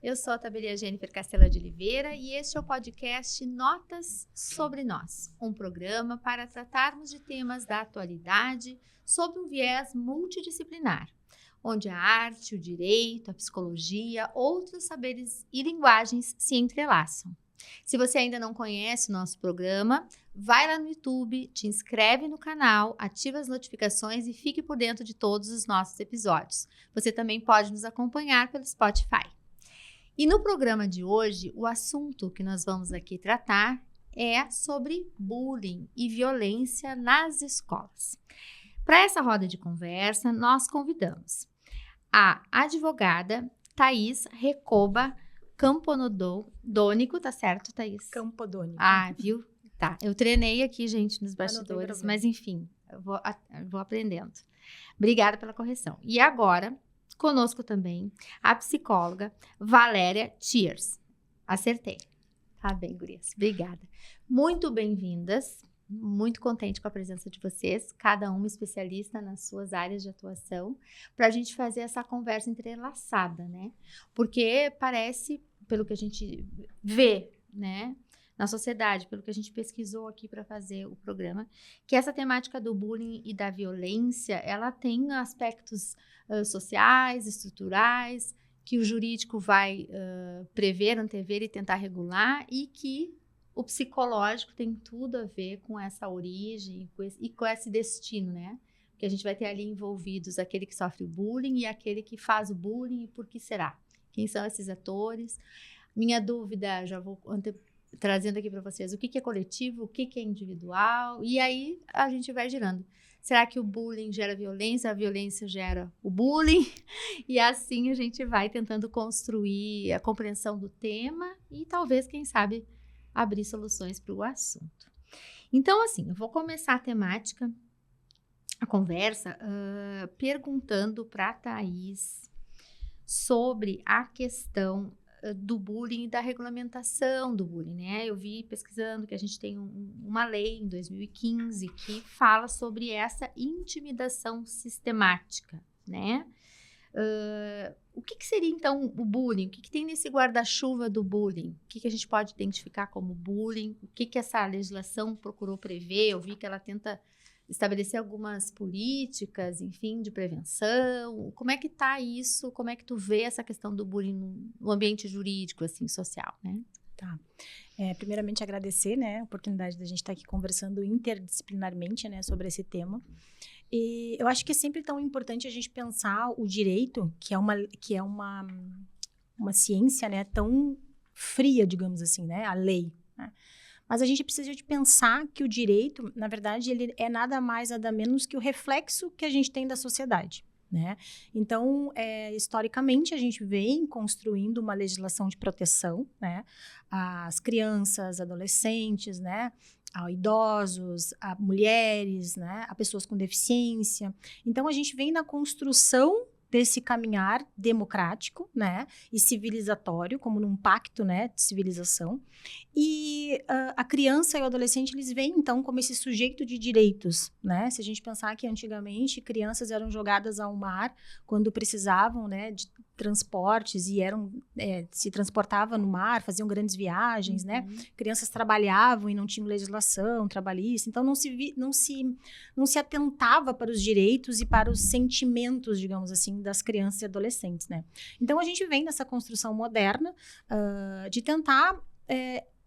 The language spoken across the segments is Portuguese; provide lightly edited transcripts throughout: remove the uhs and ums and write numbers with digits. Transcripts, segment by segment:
Eu sou a tabeliã Jennifer Castela de Oliveira e este é o podcast Notas sobre Nós, um programa para tratarmos de temas da atualidade sob um viés multidisciplinar, onde a arte, o direito, a psicologia, outros saberes e linguagens se entrelaçam. Se você ainda não conhece o nosso programa, vai lá no YouTube, te inscreve no canal, ativa as notificações e fique por dentro de todos os nossos episódios. Você também pode nos acompanhar pelo Spotify. E no programa de hoje, o assunto que nós vamos aqui tratar é sobre bullying e violência nas escolas. Para essa roda de conversa, nós convidamos a advogada Thaís Recoba Campodônico, tá certo, Thaís? Campodônico. Ah, viu? Tá, eu treinei aqui, gente, nos bastidores, mas enfim, eu vou aprendendo. Obrigada pela correção. E agora, conosco também, a psicóloga Valéria Thiers. Acertei. Tá bem, gurias. Obrigada. Muito bem-vindas. Muito contente com a presença de vocês, cada uma especialista nas suas áreas de atuação, para a gente fazer essa conversa entrelaçada, né? Porque parece, pelo que a gente vê, né, na sociedade, pelo que a gente pesquisou aqui para fazer o programa, que essa temática do bullying e da violência, ela tem aspectos sociais, estruturais, que o jurídico vai prever, antever e tentar regular, e que o psicológico tem tudo a ver com essa origem e com esse destino, né? Porque a gente vai ter ali envolvidos aquele que sofre o bullying e aquele que faz o bullying, e por que será? Quem são esses atores? Minha dúvida, já vou trazendo aqui para vocês, o que é coletivo, o que é individual, e aí a gente vai girando. Será que o bullying gera violência, a violência gera o bullying? E assim a gente vai tentando construir a compreensão do tema e talvez, quem sabe, abrir soluções para o assunto. Então, assim, eu vou começar a temática, a conversa, perguntando para a Thaís sobre a questão do bullying e da regulamentação do bullying, né? Eu vi pesquisando que a gente tem uma lei em 2015 que fala sobre essa intimidação sistemática, né? O que seria, então, o bullying? O que tem nesse guarda-chuva do bullying? O que a gente pode identificar como bullying? O que essa legislação procurou prever? Eu vi que ela tenta estabelecer algumas políticas, enfim, de prevenção. Como é que está isso? Como é que tu vê essa questão do bullying no ambiente jurídico, assim, social, né? Tá. Primeiramente, agradecer, né, a oportunidade da gente estar aqui conversando interdisciplinarmente, né, sobre esse tema. E eu acho que é sempre tão importante a gente pensar o direito, que é uma ciência, né, tão fria, digamos assim, né, a lei, né? Mas a gente precisa de pensar que o direito, na verdade, ele é nada mais, nada menos que o reflexo que a gente tem da sociedade, né? Então, historicamente, a gente vem construindo uma legislação de proteção, né, às crianças, adolescentes, né, a idosos, a mulheres, né, a pessoas com deficiência. Então, a gente vem na construção desse caminhar democrático, né, e civilizatório, como num pacto, né, de civilização. E a criança e o adolescente, eles vêm, então, como esse sujeito de direitos, né? Se a gente pensar que, antigamente, crianças eram jogadas ao mar quando precisavam, né, de transportes e se transportavam no mar, faziam grandes viagens, né? Crianças trabalhavam e não tinham legislação trabalhista, então não se atentava para os direitos e para os sentimentos, digamos assim, das crianças e adolescentes, né? Então a gente vem nessa construção moderna de tentar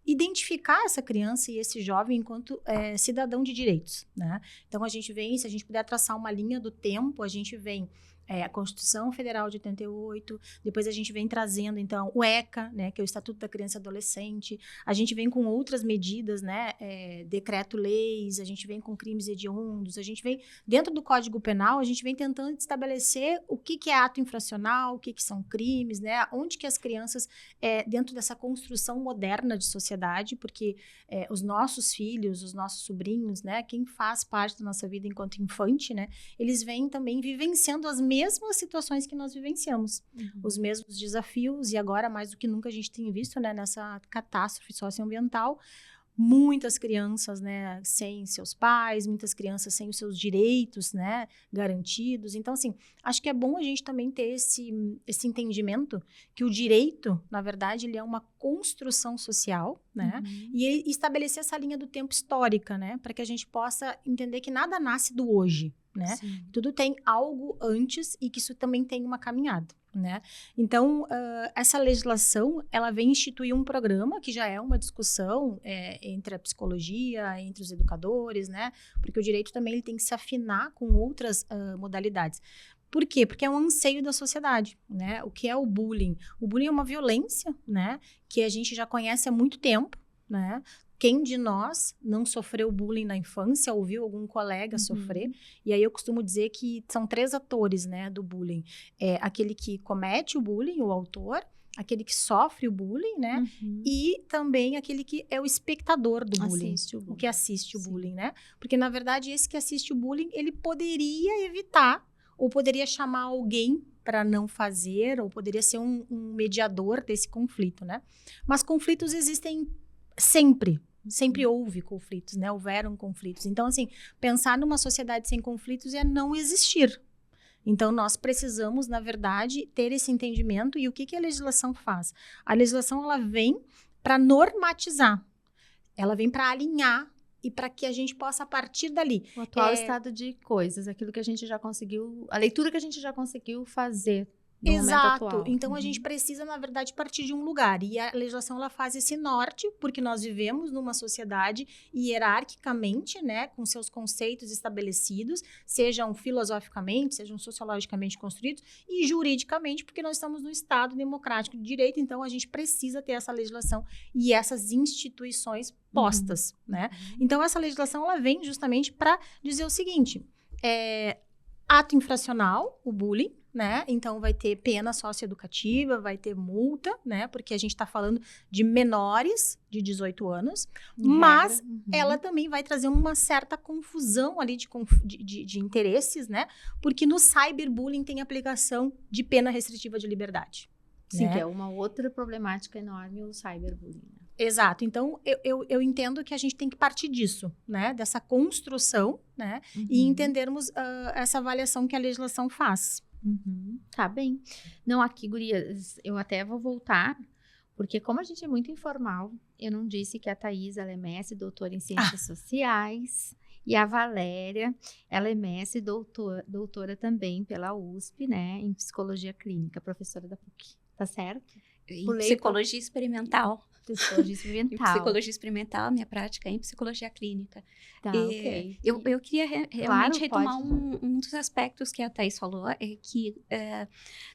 identificar essa criança e esse jovem enquanto cidadão de direitos, né? Então a gente vem, se a gente puder traçar uma linha do tempo, a gente vem a Constituição Federal de 88, depois a gente vem trazendo, então, o ECA, né, que é o Estatuto da Criança e Adolescente, a gente vem com outras medidas, né, decreto-leis, a gente vem com crimes hediondos, a gente vem, dentro do Código Penal, a gente vem tentando estabelecer o que é ato infracional, o que são crimes, né, onde que as crianças, dentro dessa construção moderna de sociedade, porque os nossos filhos, os nossos sobrinhos, né, quem faz parte da nossa vida enquanto infante, né, eles vêm também vivenciando as mesmas situações que nós vivenciamos, os mesmos desafios, e agora mais do que nunca a gente tem visto, né, nessa catástrofe socioambiental, muitas crianças, né, sem seus pais, muitas crianças sem os seus direitos, né, garantidos. Então, assim, acho que é bom a gente também ter esse entendimento que o direito, na verdade, ele é uma construção social, né, e estabelecer essa linha do tempo histórica, né, para que a gente possa entender que nada nasce do hoje, né, tudo tem algo antes e que isso também tem uma caminhada. Né? Então, essa legislação, ela vem instituir um programa que já é uma discussão entre a psicologia, entre os educadores, né? Porque o direito também ele tem que se afinar com outras modalidades. Por quê? Porque é um anseio da sociedade, né? O que é o bullying? O bullying é uma violência, né? Que a gente já conhece há muito tempo, né? Quem de nós não sofreu bullying na infância, ou viu algum colega sofrer? E aí eu costumo dizer que são 3 atores, né, do bullying. É aquele que comete o bullying, o autor, aquele que sofre o bullying, né? E também aquele que é o espectador do bullying, o que assiste o bullying, né? Porque, na verdade, esse que assiste o bullying, ele poderia evitar, ou poderia chamar alguém para não fazer, ou poderia ser um mediador desse conflito, né? Mas conflitos existem sempre. Sempre houve conflitos, né? Houveram conflitos. Então, assim, pensar numa sociedade sem conflitos é não existir. Então, nós precisamos, na verdade, ter esse entendimento. E o que a legislação faz? A legislação, ela vem para normatizar. Ela vem para alinhar e para que a gente possa, a partir dali... O atual estado de coisas, aquilo que a gente já conseguiu... A leitura que a gente já conseguiu fazer. Exato. Então, a gente precisa, na verdade, partir de um lugar. E a legislação, ela faz esse norte, porque nós vivemos numa sociedade hierarquicamente, né, com seus conceitos estabelecidos, sejam filosoficamente, sejam sociologicamente construídos, e juridicamente, porque nós estamos no Estado democrático de direito, então a gente precisa ter essa legislação e essas instituições postas, né? Então, essa legislação, ela vem justamente para dizer o seguinte, ato infracional, o bullying, né? Então, vai ter pena socioeducativa, vai ter multa, né? Porque a gente está falando de menores de 18 anos, mas ela também vai trazer uma certa confusão ali de interesses, né? Porque no cyberbullying tem aplicação de pena restritiva de liberdade. Sim, né? Que é uma outra problemática enorme, o cyberbullying. Exato. Então, eu entendo que a gente tem que partir disso, né? Dessa construção, né? E entendermos essa avaliação que a legislação faz. Tá bem. Não, aqui, gurias, eu até vou voltar, porque como a gente é muito informal, eu não disse que a Thaís, ela é mestre, doutora em Ciências Sociais, e a Valéria, ela é mestre, doutora também pela USP, né, em Psicologia Clínica, professora da PUC, tá certo? Em Psicologia Experimental. Psicologia Experimental. Em Psicologia Experimental, minha prática é em Psicologia Clínica. Tá, ok. Eu queria realmente retomar um dos aspectos que a Thaís falou, é que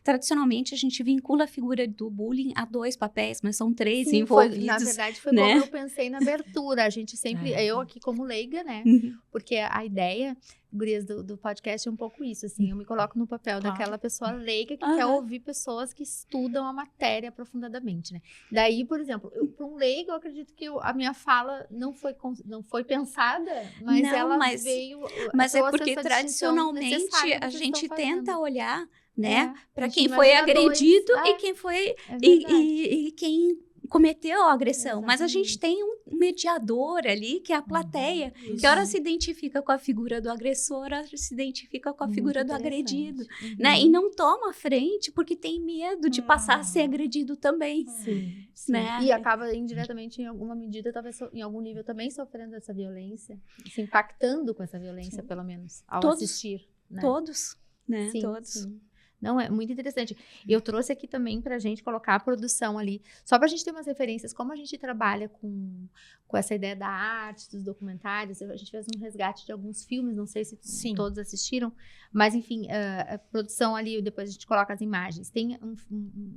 tradicionalmente a gente vincula a figura do bullying a 2 papéis, mas são 3 envolvidos. Na verdade, foi né? como eu pensei na abertura. A gente sempre, eu aqui como leiga, né? Porque a ideia, gurias, do podcast é um pouco isso, assim, eu me coloco no papel daquela pessoa leiga que quer ouvir pessoas que estudam a matéria aprofundadamente, né? Daí, por exemplo, para um leigo, eu acredito que a minha fala não foi pensada, mas ela veio... Mas é porque tradicionalmente a gente tenta olhar, né, para quem foi agredido e quem foi e quem cometeu a agressão. Mas a gente tem um mediador ali, que é a plateia, que ora se identifica com a figura do agressor, ora se identifica com a figura do agredido, né? E não toma frente porque tem medo de passar a ser agredido também. Sim. Né? E acaba indiretamente, em alguma medida, talvez em algum nível também sofrendo essa violência, se impactando com essa violência, pelo menos, ao assistir. Né? Todos, né? Sim, todos. Sim. Não, é muito interessante. Eu trouxe aqui também pra gente colocar a produção ali, só pra gente ter umas referências, como a gente trabalha com essa ideia da arte, dos documentários, a gente fez um resgate de alguns filmes, não sei se todos assistiram, mas enfim, a produção ali, depois a gente coloca as imagens. Tem um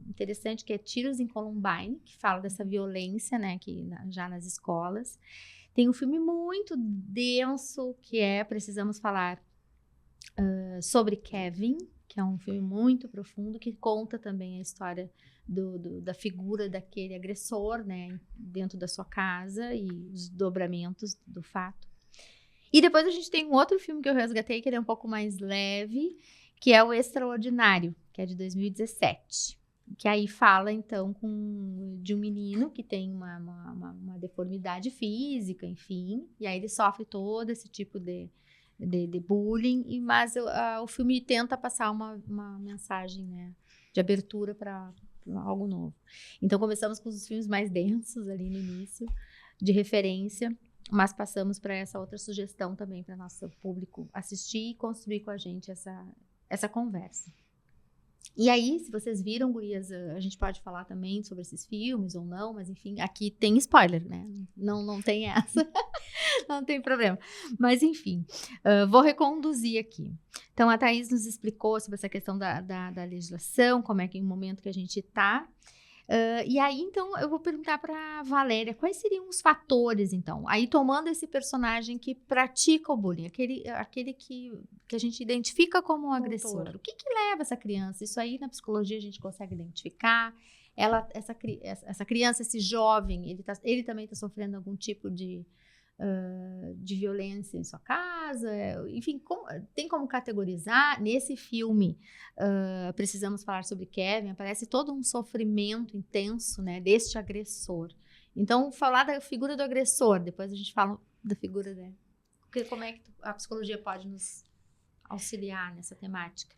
interessante que é Tiros em Columbine, que fala dessa violência, né, já nas escolas. Tem um filme muito denso, que é Precisamos Falar sobre Kevin, que é um filme muito profundo, que conta também a história da figura daquele agressor, né, dentro da sua casa e os dobramentos do fato. E depois a gente tem um outro filme que eu resgatei, que ele é um pouco mais leve, que é O Extraordinário, que é de 2017. que aí fala, então, de um menino que tem uma deformidade física, enfim, e aí ele sofre todo esse tipo de bullying, mas o filme tenta passar uma mensagem, né, de abertura para algo novo. Então, começamos com os filmes mais densos ali no início, de referência, mas passamos para essa outra sugestão também para nosso público assistir e construir com a gente essa conversa. E aí, se vocês viram, gurias, a gente pode falar também sobre esses filmes ou não, mas enfim, aqui tem spoiler, né? Não tem essa, não tem problema. Mas enfim, vou reconduzir aqui. Então, a Thaís nos explicou sobre essa questão da legislação, como é que é o momento que a gente está. E aí, então, eu vou perguntar para Valéria, quais seriam os fatores, então? Aí, tomando esse personagem que pratica o bullying, aquele que a gente identifica como um agressor. O que leva essa criança? Isso aí, na psicologia, a gente consegue identificar. Essa criança, esse jovem, ele também está sofrendo algum tipo de violência em sua casa, enfim, tem como categorizar. Nesse filme, precisamos falar sobre Kevin, aparece todo um sofrimento intenso, né, deste agressor. Então, falar da figura do agressor, depois a gente fala da figura dele. Como é que a psicologia pode nos auxiliar nessa temática?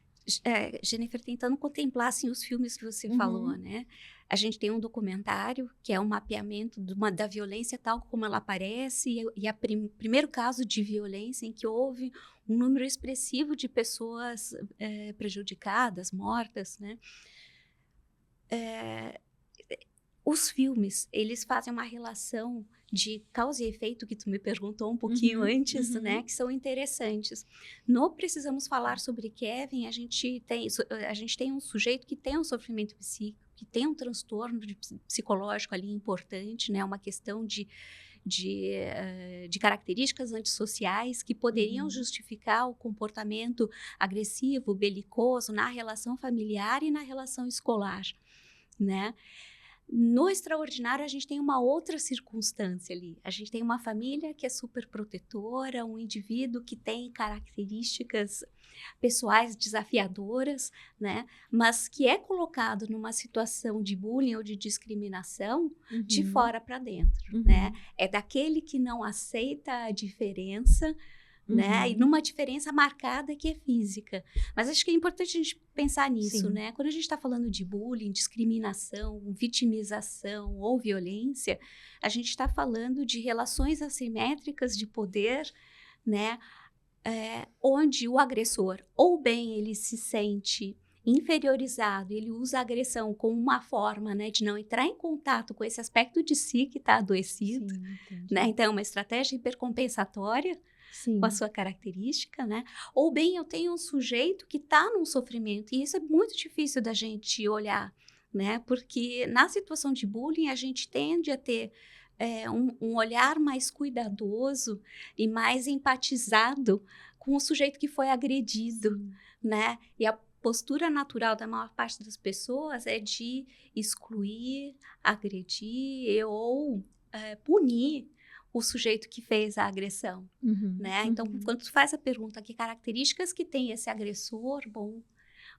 Jennifer, tentando contemplar assim, os filmes que você falou, né? A gente tem um documentário que é um mapeamento da violência tal como ela aparece e primeiro caso de violência em que houve um número expressivo de pessoas prejudicadas, mortas, né? Os filmes, eles fazem uma relação de causa e efeito, que tu me perguntou um pouquinho antes, né, que são interessantes. No Precisamos Falar sobre Kevin, a gente tem um sujeito que tem um sofrimento psíquico, que tem um transtorno psicológico ali importante, né, uma questão de características antissociais que poderiam justificar o comportamento agressivo, belicoso na relação familiar e na relação escolar, né? No Extraordinário, a gente tem uma outra circunstância ali. A gente tem uma família que é super protetora, um indivíduo que tem características pessoais desafiadoras, né? Mas que é colocado numa situação de bullying ou de discriminação de fora para dentro, né? É daquele que não aceita a diferença, né? E numa diferença marcada que é física. Mas acho que é importante a gente pensar nisso, né? Quando a gente está falando de bullying, discriminação, vitimização ou violência, a gente está falando de relações assimétricas de poder, né? Onde o agressor, ou bem ele se sente inferiorizado, ele usa a agressão como uma forma, né, de não entrar em contato com esse aspecto de si que está adoecido, né? Então, é uma estratégia hipercompensatória, com a sua característica, né? Ou bem, eu tenho um sujeito que está num sofrimento, e isso é muito difícil da gente olhar, né? Porque na situação de bullying, a gente tende a ter um olhar mais cuidadoso e mais empatizado com o sujeito que foi agredido, né? E a postura natural da maior parte das pessoas é de excluir, agredir ou punir o sujeito que fez a agressão, né? Então, quando tu faz a pergunta, que características que tem esse agressor, bom,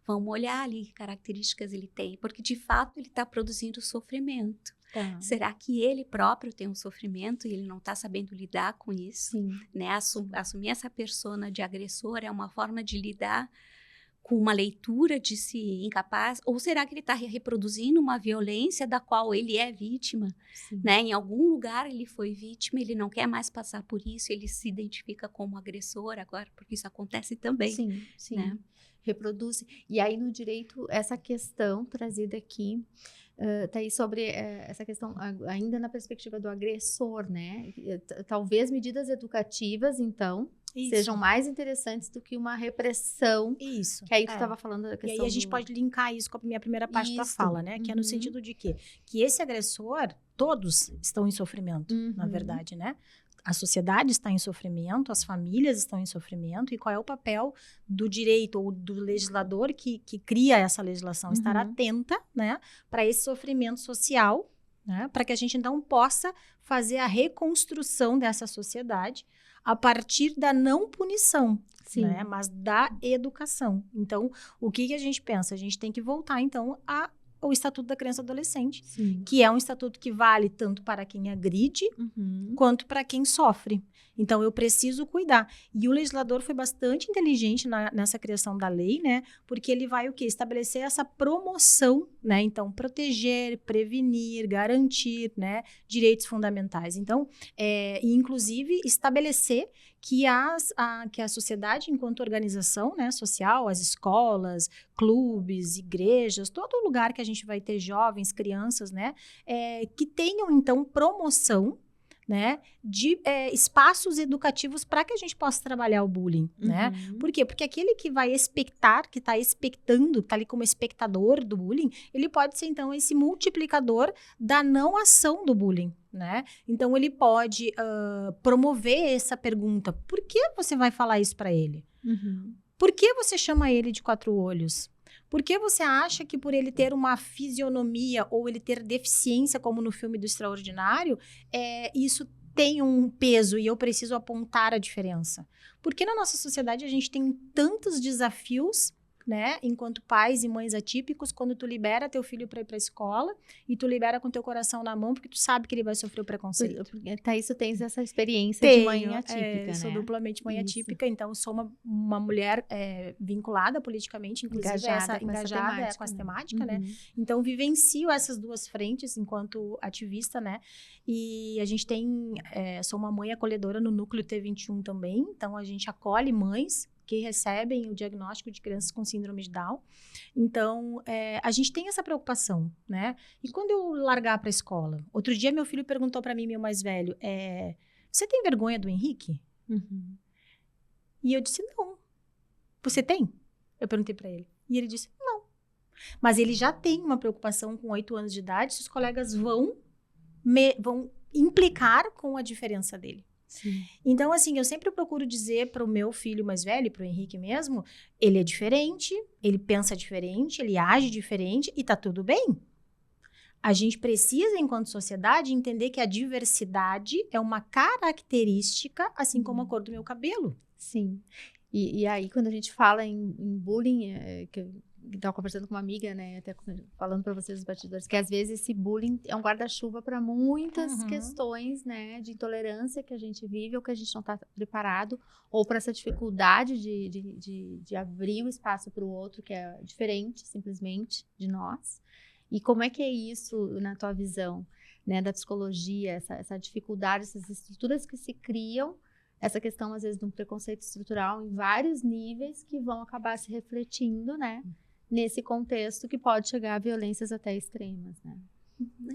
vamos olhar ali que características ele tem, porque de fato ele está produzindo sofrimento. Será que ele próprio tem um sofrimento e ele não está sabendo lidar com isso? Né? Assumir essa persona de agressor é uma forma de lidar com uma leitura de si incapaz, ou será que ele está reproduzindo uma violência da qual ele é vítima, né? Em algum lugar ele foi vítima, ele não quer mais passar por isso, ele se identifica como agressor agora, porque isso acontece também. Sim. Né? Reproduz. E aí no direito, essa questão trazida aqui, tá aí sobre essa questão, ainda na perspectiva do agressor, né? Talvez medidas educativas, então, sejam mais interessantes do que uma repressão. Isso. Que aí tu estava falando da questão. E aí a gente pode linkar isso com a minha primeira parte da fala, né? Que é no sentido de quê? Que esse agressor, todos estão em sofrimento, na verdade, né? A sociedade está em sofrimento, as famílias estão em sofrimento, e qual é o papel do direito ou do legislador que cria essa legislação? Estar atenta, né, para esse sofrimento social, né, para que a gente então possa fazer a reconstrução dessa sociedade a partir da não punição, né, mas da educação. Então, o que a gente pensa? A gente tem que voltar, então, a o Estatuto da Criança e Adolescente, que é um estatuto que vale tanto para quem agride quanto para quem sofre. Então, eu preciso cuidar. E o legislador foi bastante inteligente nessa criação da lei, né? Porque ele vai o quê? Estabelecer essa promoção, né? Então, proteger, prevenir, garantir, né? Direitos fundamentais. Então, e inclusive estabelecer que a sociedade, enquanto organização, né, social, as escolas, clubes, igrejas, todo lugar que a gente vai ter jovens, crianças, né, que tenham, então, promoção, né, de espaços educativos para que a gente possa trabalhar o bullying, né? Por quê? Porque aquele que vai expectar, que está expectando, está ali como espectador do bullying, ele pode ser, então, esse multiplicador da não ação do bullying, né? Então, ele pode promover essa pergunta. Por que você vai falar isso para ele? Por que você chama ele de 4 olhos? Por que você acha que por ele ter uma fisionomia ou ele ter deficiência, como no filme do Extraordinário, isso tem um peso e eu preciso apontar a diferença? Porque na nossa sociedade a gente tem tantos desafios, né, enquanto pais e mães atípicos, quando tu libera teu filho para ir para a escola e tu libera com teu coração na mão porque tu sabe que ele vai sofrer o preconceito. Thaís, tu tens essa experiência de mãe atípica, né? Sou duplamente mãe atípica, então sou uma mulher vinculada politicamente, inclusive engajada com essa temática, né? Então vivencio essas duas frentes enquanto ativista, né? E a gente tem, sou uma mãe acolhedora no Núcleo T21 também, então a gente acolhe mães que recebem o diagnóstico de crianças com síndrome de Down. Então, a gente tem essa preocupação, né? E quando eu largar para a escola? Outro dia, meu filho perguntou para mim, meu mais velho, você tem vergonha do Henrique? E eu disse, não. Você tem? Eu perguntei para ele. E ele disse, não. Mas ele já tem uma preocupação com 8 anos de idade, se os colegas vão implicar com a diferença dele. Sim. Então, assim, eu sempre procuro dizer para o meu filho mais velho, para o Henrique mesmo, ele é diferente, ele pensa diferente, ele age diferente e tá tudo bem. A gente precisa, enquanto sociedade, entender que a diversidade é uma característica, assim como a cor do meu cabelo. Sim. E aí, quando a gente fala em bullying, que eu estava conversando com uma amiga, né, até falando para vocês, os bastidores, que às vezes esse bullying é um guarda-chuva para muitas questões, né, de intolerância que a gente vive ou que a gente não está preparado, ou para essa dificuldade de abrir o espaço para o outro, que é diferente, simplesmente, de nós. E como é que é isso, na tua visão, né, da psicologia, essa dificuldade, essas estruturas que se criam, essa questão, às vezes, de um preconceito estrutural em vários níveis que vão acabar se refletindo, né, nesse contexto que pode chegar a violências até extremas, né?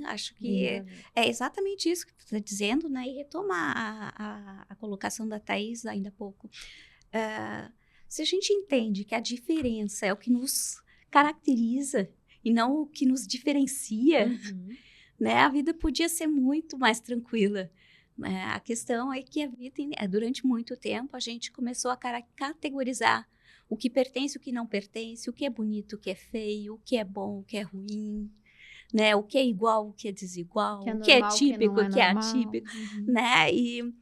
Acho que é exatamente isso que tu está dizendo, né? E retomar a colocação da Thaís ainda há pouco. Se a gente entende que a diferença é o que nos caracteriza e não o que nos diferencia, né? A vida podia ser muito mais tranquila. A questão é que a vida, durante muito tempo, a gente começou a categorizar o que pertence, o que não pertence, o que é bonito, o que é feio, o que é bom, o que é ruim, né? O que é igual, o que é desigual, o que é típico, o que é atípico, né? E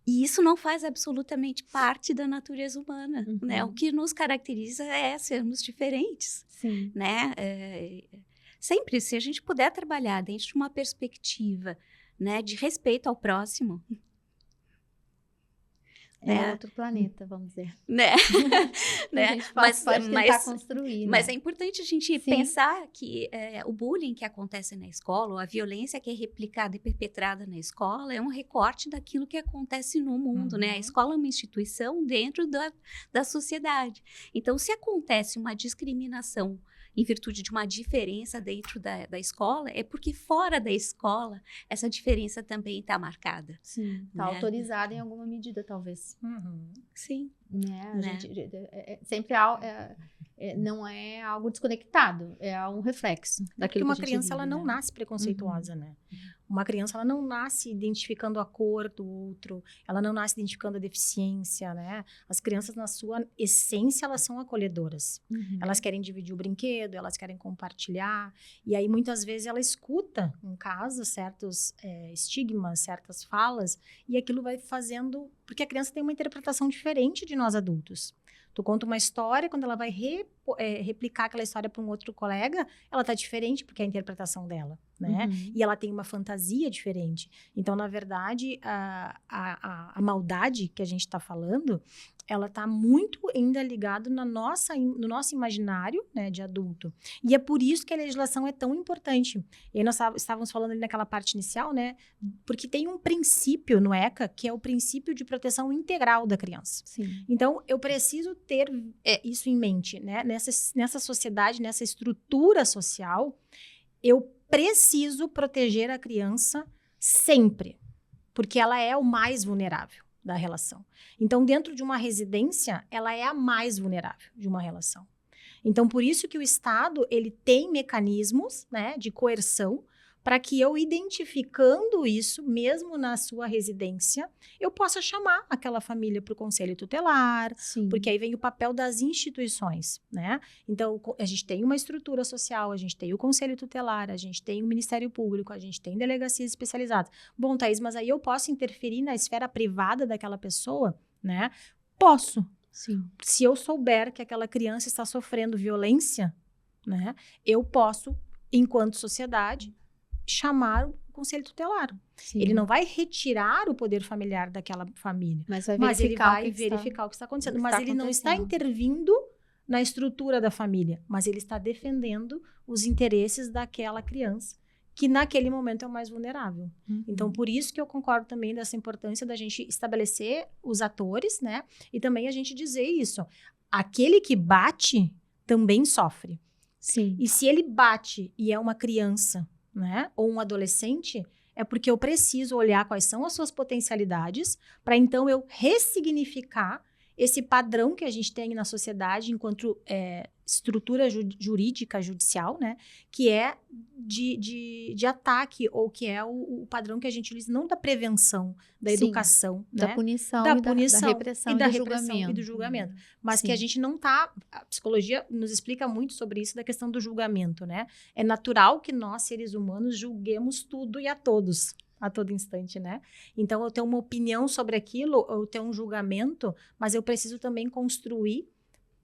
isso não faz absolutamente parte da natureza humana, né? O que nos caracteriza é sermos diferentes, né? Sempre, se a gente puder trabalhar dentro de uma perspectiva, né, de respeito ao próximo, outro planeta, vamos dizer. Né? A gente pode tentar construir. Mas é importante a gente pensar que o bullying que acontece na escola, ou a violência que é replicada e perpetrada na escola, é um recorte daquilo que acontece no mundo, né? A escola é uma instituição dentro da sociedade. Então, se acontece uma discriminação em virtude de uma diferença dentro da escola, é porque fora da escola essa diferença também está marcada. Sim, está autorizada em alguma medida, talvez. Sim. Né? Gente, sempre não é algo desconectado, é um reflexo daquilo que a gente criança vive, ela não nasce preconceituosa, né? Uma criança ela não nasce identificando a cor do outro, ela não nasce identificando a deficiência, né? As crianças, na sua essência, elas são acolhedoras. Elas querem dividir o brinquedo, elas querem compartilhar, e aí muitas vezes ela escuta em casa certos estigmas, certas falas, e aquilo vai fazendo, porque a criança tem uma interpretação diferente de nós adultos. Tu conta uma história, quando ela vai replicar aquela história para um outro colega, ela tá diferente porque é a interpretação dela, né? E ela tem uma fantasia diferente. Então, na verdade, a maldade que a gente está falando, ela tá muito ainda ligada no nosso imaginário, né, de adulto. E é por isso que a legislação é tão importante. E aí nós estávamos falando ali naquela parte inicial, né, porque tem um princípio no ECA, que é o princípio de proteção integral da criança. Sim. Então, eu preciso ter isso em mente, né? Nessa sociedade, nessa estrutura social, eu preciso proteger a criança sempre, porque ela é o mais vulnerável da relação. Então, dentro de uma residência, ela é a mais vulnerável de uma relação. Então, por isso que o Estado, ele tem mecanismos, né, de coerção, para que eu, identificando isso, mesmo na sua residência, eu possa chamar aquela família para o conselho tutelar, Sim. porque aí vem o papel das instituições, né? Então, a gente tem uma estrutura social, a gente tem o conselho tutelar, a gente tem o Ministério Público, a gente tem delegacias especializadas. Bom, Thaís, mas aí eu posso interferir na esfera privada daquela pessoa, né? Posso. Sim. Se eu souber que aquela criança está sofrendo violência, né? Eu posso, enquanto sociedade, chamar o conselho tutelar. Sim. Ele não vai retirar o poder familiar daquela família, mas ele vai verificar o que está acontecendo. Mas ele não está intervindo na estrutura da família, mas ele está defendendo os interesses daquela criança, que naquele momento é o mais vulnerável. Então, por isso que eu concordo também dessa importância da gente estabelecer os atores, né? E também a gente dizer isso. Aquele que bate também sofre. Sim. E se ele bate e é uma criança, né, ou um adolescente, é porque eu preciso olhar quais são as suas potencialidades para então eu ressignificar esse padrão que a gente tem na sociedade enquanto estrutura jurídica, judicial, né, que é de ataque, ou que é o padrão que a gente utiliza, não da prevenção, da educação, da né? punição, da repressão e do julgamento. Mas que a gente não tá... A psicologia nos explica muito sobre isso, da questão do julgamento, né? É natural que nós, seres humanos, julguemos tudo e a todos, a todo instante, né? Então, eu tenho uma opinião sobre aquilo, eu tenho um julgamento, mas eu preciso também construir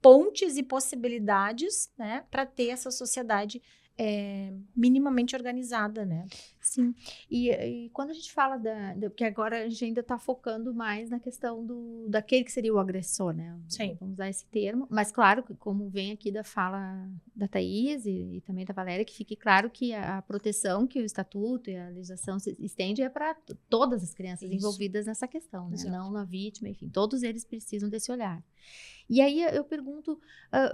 pontes e possibilidades, né, para ter essa sociedade minimamente organizada, né? Sim. E quando a gente fala porque agora a gente ainda está focando mais na questão daquele que seria o agressor, né? Sim. Vamos usar esse termo. Mas claro, como vem aqui da fala da Thaís e também da Valéria, que fique claro que a proteção que o Estatuto e a legislação se estende é para todas as crianças envolvidas nessa questão, né? Exato. Não na vítima, enfim. Todos eles precisam desse olhar. E aí eu pergunto,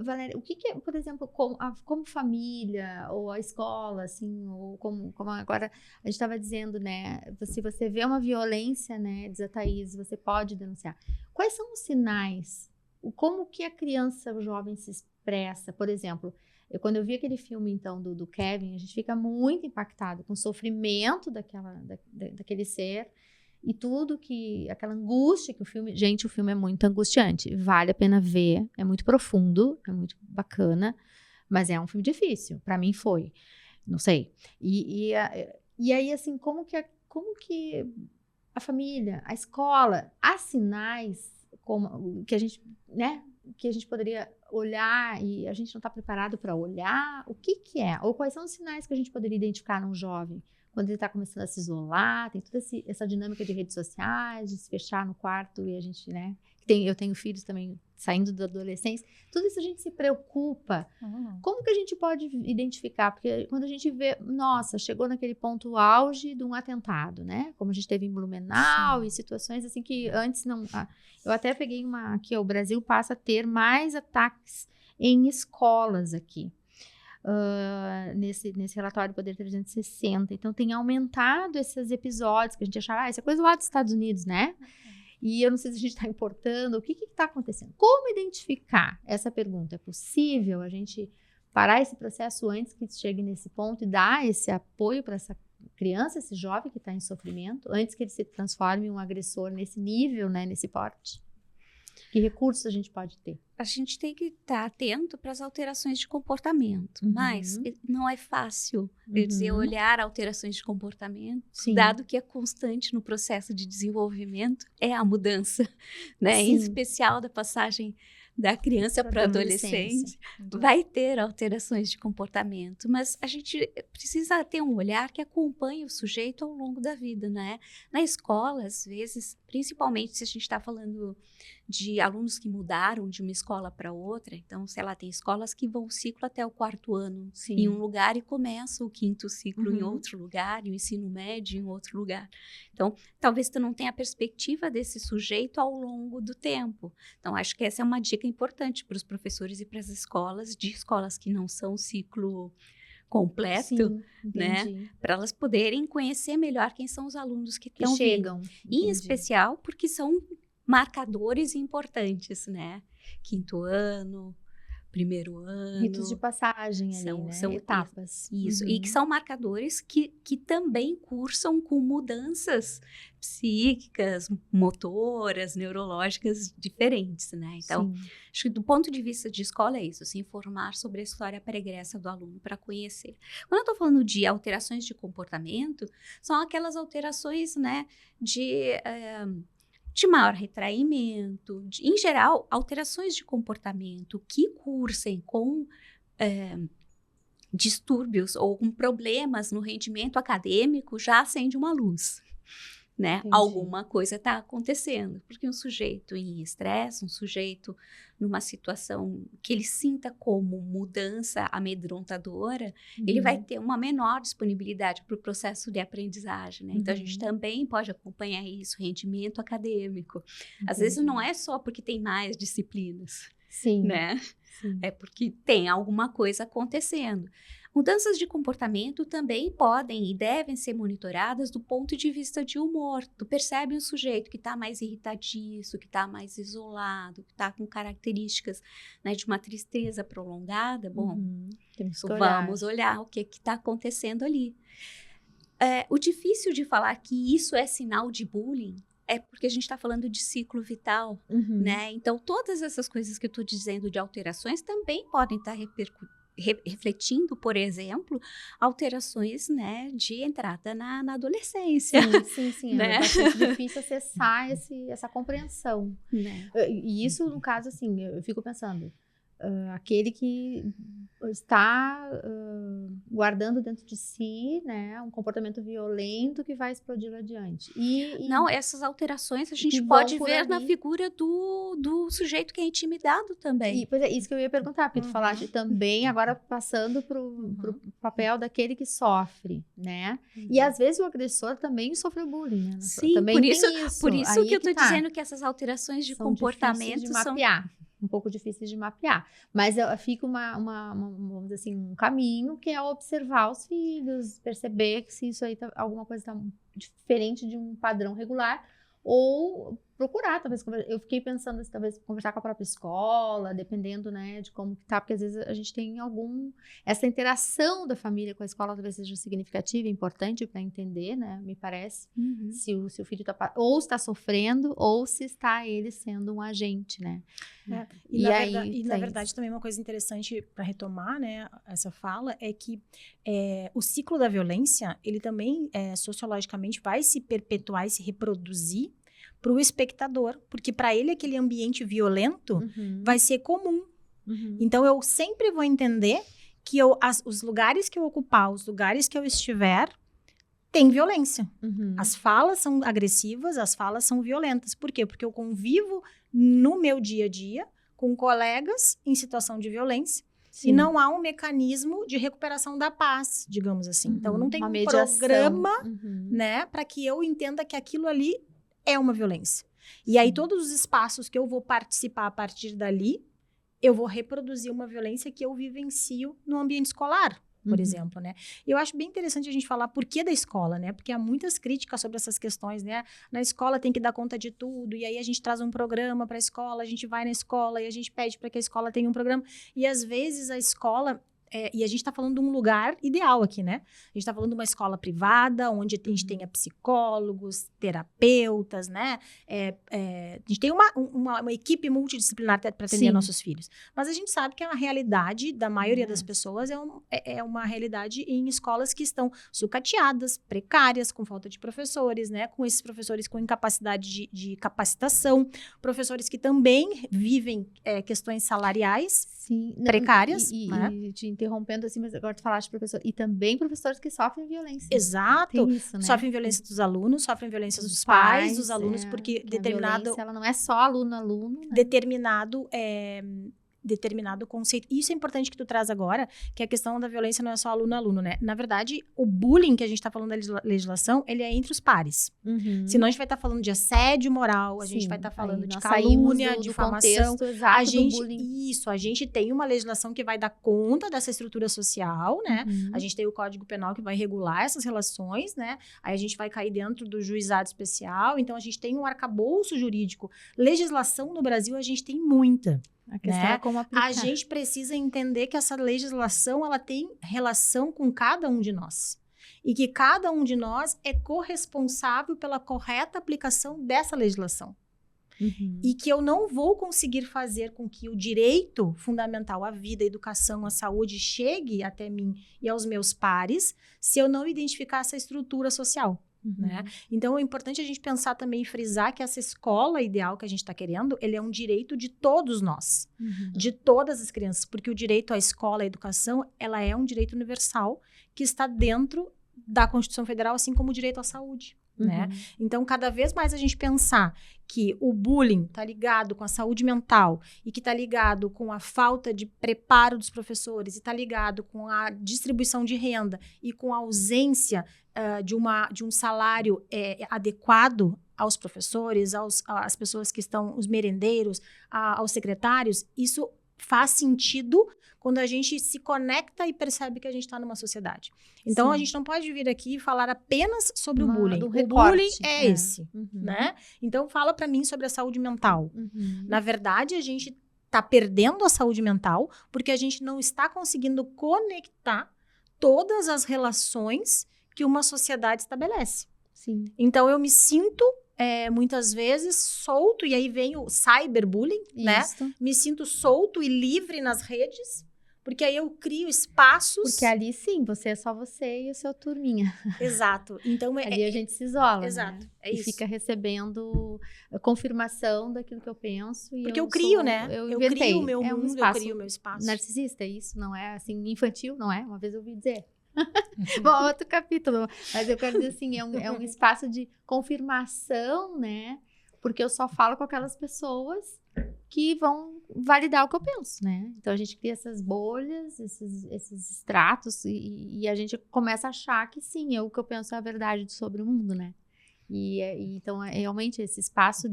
Valéria, o que é, por exemplo, como família ou a escola, assim, ou como agora a gente estava dizendo, né? Se você vê uma violência, né, diz a Thaís, você pode denunciar. Quais são os sinais? Como que a criança, o jovem se expressa? Por exemplo, quando eu vi aquele filme, então, do Kevin, a gente fica muito impactado com o sofrimento daquele ser. E tudo aquela angústia que o filme... Gente, o filme é muito angustiante. Vale a pena ver. É muito profundo, é muito bacana. Mas é um filme difícil. Pra mim foi. Não sei. E aí, assim, como que a família, a escola, há sinais que a gente, né? Que a gente poderia olhar e a gente não está preparado para olhar? O que é? Ou quais são os sinais que a gente poderia identificar num jovem? Quando ele está começando a se isolar, tem toda essa dinâmica de redes sociais, de se fechar no quarto e a gente, né? Eu tenho filhos também saindo da adolescência. Tudo isso a gente se preocupa. Como que a gente pode identificar? Porque quando a gente vê, nossa, chegou naquele ponto auge de um atentado, né? Como a gente teve em Blumenau e situações assim que antes não... Eu até peguei aqui, o Brasil passa a ter mais ataques em escolas aqui. Nesse relatório do Poder 360. Então, tem aumentado esses episódios que a gente achava, isso é coisa lá dos Estados Unidos, né? E eu não sei se a gente está importando, o que está acontecendo? Como identificar essa pergunta? É possível a gente parar esse processo antes que chegue nesse ponto e dar esse apoio para essa criança, esse jovem que está em sofrimento, antes que ele se transforme em um agressor nesse nível, né, nesse porte? Que recursos a gente pode ter? A gente tem que estar atento para as alterações de comportamento, mas não é fácil, quer dizer, olhar alterações de comportamento, dado que é constante no processo de desenvolvimento, é a mudança, né? Em especial da passagem da criança para o adolescente, vai ter alterações de comportamento, mas a gente precisa ter um olhar que acompanhe o sujeito ao longo da vida, né? Na escola, às vezes, principalmente se a gente está falando de alunos que mudaram de uma escola para outra, então, sei lá, tem escolas que vão o ciclo até o 4º ano em um lugar e começa o 5º ciclo em outro lugar, e o ensino médio em outro lugar. Então, talvez tu não tenha a perspectiva desse sujeito ao longo do tempo. Então, acho que essa é uma dica importante para os professores e para as escolas, de escolas que não são ciclo completo, né? Para elas poderem conhecer melhor quem são os alunos que chegam. Em especial porque são marcadores importantes, né? 5º ano, 1º ano. Ritos de passagem ali, né? São etapas. Isso, e que são marcadores que também cursam com mudanças psíquicas, motoras, neurológicas diferentes, né? Então, acho que do ponto de vista de escola é isso, se informar sobre a história pregressa do aluno para conhecer. Quando eu estou falando de alterações de comportamento, são aquelas alterações, né, de maior retraimento, em geral, alterações de comportamento que cursem com distúrbios ou com problemas no rendimento acadêmico já acende uma luz, né? Alguma coisa está acontecendo, porque um sujeito em estresse, um sujeito numa situação que ele sinta como mudança amedrontadora, ele vai ter uma menor disponibilidade para o processo de aprendizagem, né? Então, a gente também pode acompanhar isso, rendimento acadêmico. Às vezes não é só porque tem mais disciplinas, né? É porque tem alguma coisa acontecendo. Mudanças de comportamento também podem e devem ser monitoradas do ponto de vista de humor. Tu percebe um sujeito que está mais irritadiço, que está mais isolado, que está com características, né, de uma tristeza prolongada. Bom, vamos olhar o que está acontecendo ali. O difícil de falar que isso é sinal de bullying é porque a gente está falando de ciclo vital, né? Então, todas essas coisas que eu estou dizendo de alterações também podem estar refletindo, por exemplo, alterações, né, de entrada na adolescência. Sim. Né? É bastante difícil acessar essa compreensão. Né? E isso, no caso, assim, eu fico pensando, aquele que está guardando dentro de si, né, um comportamento violento que vai explodir adiante. Não, essas alterações a gente pode ver na figura do sujeito que é intimidado também. Pois é, isso que eu ia perguntar, porque tu falaste também, agora passando pro papel daquele que sofre, né? E às vezes o agressor também sofreu bullying, né? Sim, também por isso que eu tô dizendo que essas alterações de comportamento são mapear. Um pouco difíceis de mapear, mas fica vamos dizer assim, um caminho que é observar os filhos, perceber que se isso aí alguma coisa está diferente de um padrão regular, ou procurar, talvez, eu fiquei pensando se talvez conversar com a própria escola, dependendo, né, de como que tá, porque às vezes a gente tem essa interação da família com a escola talvez seja significativa, importante para entender, né, me parece, se o filho ou está sofrendo, ou se está ele sendo um agente, né. Na verdade, também uma coisa interessante para retomar, né, essa fala, é que o ciclo da violência, ele também, sociologicamente, vai se perpetuar e se reproduzir para o espectador, porque para ele aquele ambiente violento vai ser comum. Então, eu sempre vou entender que os lugares que eu ocupar, os lugares que eu estiver, tem violência. As falas são agressivas, as falas são violentas. Por quê? Porque eu convivo no meu dia a dia com colegas em situação de violência. E não há um mecanismo de recuperação da paz, digamos assim. Então, eu não tenho um programa, né, para que eu entenda que aquilo ali é uma violência. E aí, todos os espaços que eu vou participar a partir dali, eu vou reproduzir uma violência que eu vivencio no ambiente escolar, por exemplo, né? E eu acho bem interessante a gente falar por que da escola, né? Porque há muitas críticas sobre essas questões, né? Na escola tem que dar conta de tudo, e aí a gente traz um programa para a escola, a gente vai na escola e a gente pede para que a escola tenha um programa. E às vezes a escola e a gente está falando de um lugar ideal aqui, né? A gente está falando de uma escola privada, onde a gente tenha psicólogos, terapeutas, né? A gente tem uma equipe multidisciplinar para atender nossos filhos. Mas a gente sabe que a realidade da maioria das pessoas é uma realidade em escolas que estão sucateadas, precárias, com falta de professores, né? Com esses professores com incapacidade de capacitação, professores que também vivem questões salariais precárias. E te interrompendo assim, mas agora tu falaste professor, e também professores que sofrem violência. Exato. Tem isso, né? Sofrem violência dos alunos, sofrem violência dos pais, dos alunos, porque determinado... ela não é só aluno, né? Determinado conceito. Isso é importante que tu traz agora, que a questão da violência não é só aluno, né? Na verdade, o bullying que a gente tá falando da legislação, ele é entre os pares. Senão a gente vai estar falando de assédio moral, a gente vai estar falando de calúnia, difamação. A gente tem uma legislação que vai dar conta dessa estrutura social, né? A gente tem o Código Penal que vai regular essas relações, né? Aí a gente vai cair dentro do juizado especial, então a gente tem um arcabouço jurídico. Legislação no Brasil a gente tem muita. A questão é como aplicar. A gente precisa entender que essa legislação ela tem relação com cada um de nós. E que cada um de nós é corresponsável pela correta aplicação dessa legislação. E que eu não vou conseguir fazer com que o direito fundamental à vida, à educação, à saúde chegue até mim e aos meus pares se eu não identificar essa estrutura social. Né? Então é importante a gente pensar também e frisar que essa escola ideal que a gente está querendo, ele é um direito de todos nós, de todas as crianças, porque o direito à escola, à educação, ela é um direito universal que está dentro da Constituição Federal, assim como o direito à saúde. Né? Então, cada vez mais a gente pensar que o bullying está ligado com a saúde mental e que está ligado com a falta de preparo dos professores e está ligado com a distribuição de renda e com a ausência de um salário adequado aos professores, às pessoas que estão, os merendeiros, aos secretários, isso faz sentido quando a gente se conecta e percebe que a gente está numa sociedade. Então, a gente não pode vir aqui e falar apenas sobre o bullying. O bullying é esse, né? Então, fala para mim sobre a saúde mental. Na verdade, a gente está perdendo a saúde mental porque a gente não está conseguindo conectar todas as relações que uma sociedade estabelece. Então, eu me sinto... muitas vezes solto, e aí vem o cyberbullying, né? Me sinto solto e livre nas redes, porque aí eu crio espaços... Porque ali sim, você é só você e o seu turminha. Exato. Então, ali a gente se isola, exato, né? É isso. E fica recebendo a confirmação daquilo que eu penso. Porque eu crio, né? Eu crio o meu mundo, eu crio o meu espaço. Narcisista, isso não é assim, infantil, não é? Uma vez eu ouvi dizer. Bom, outro capítulo, mas eu quero dizer assim, é um espaço de confirmação, né? Porque eu só falo com aquelas pessoas que vão validar o que eu penso, né? Então a gente cria essas bolhas, esses estratos e a gente começa a achar que sim, o que eu penso é a verdade sobre o mundo, né? Então realmente esse espaço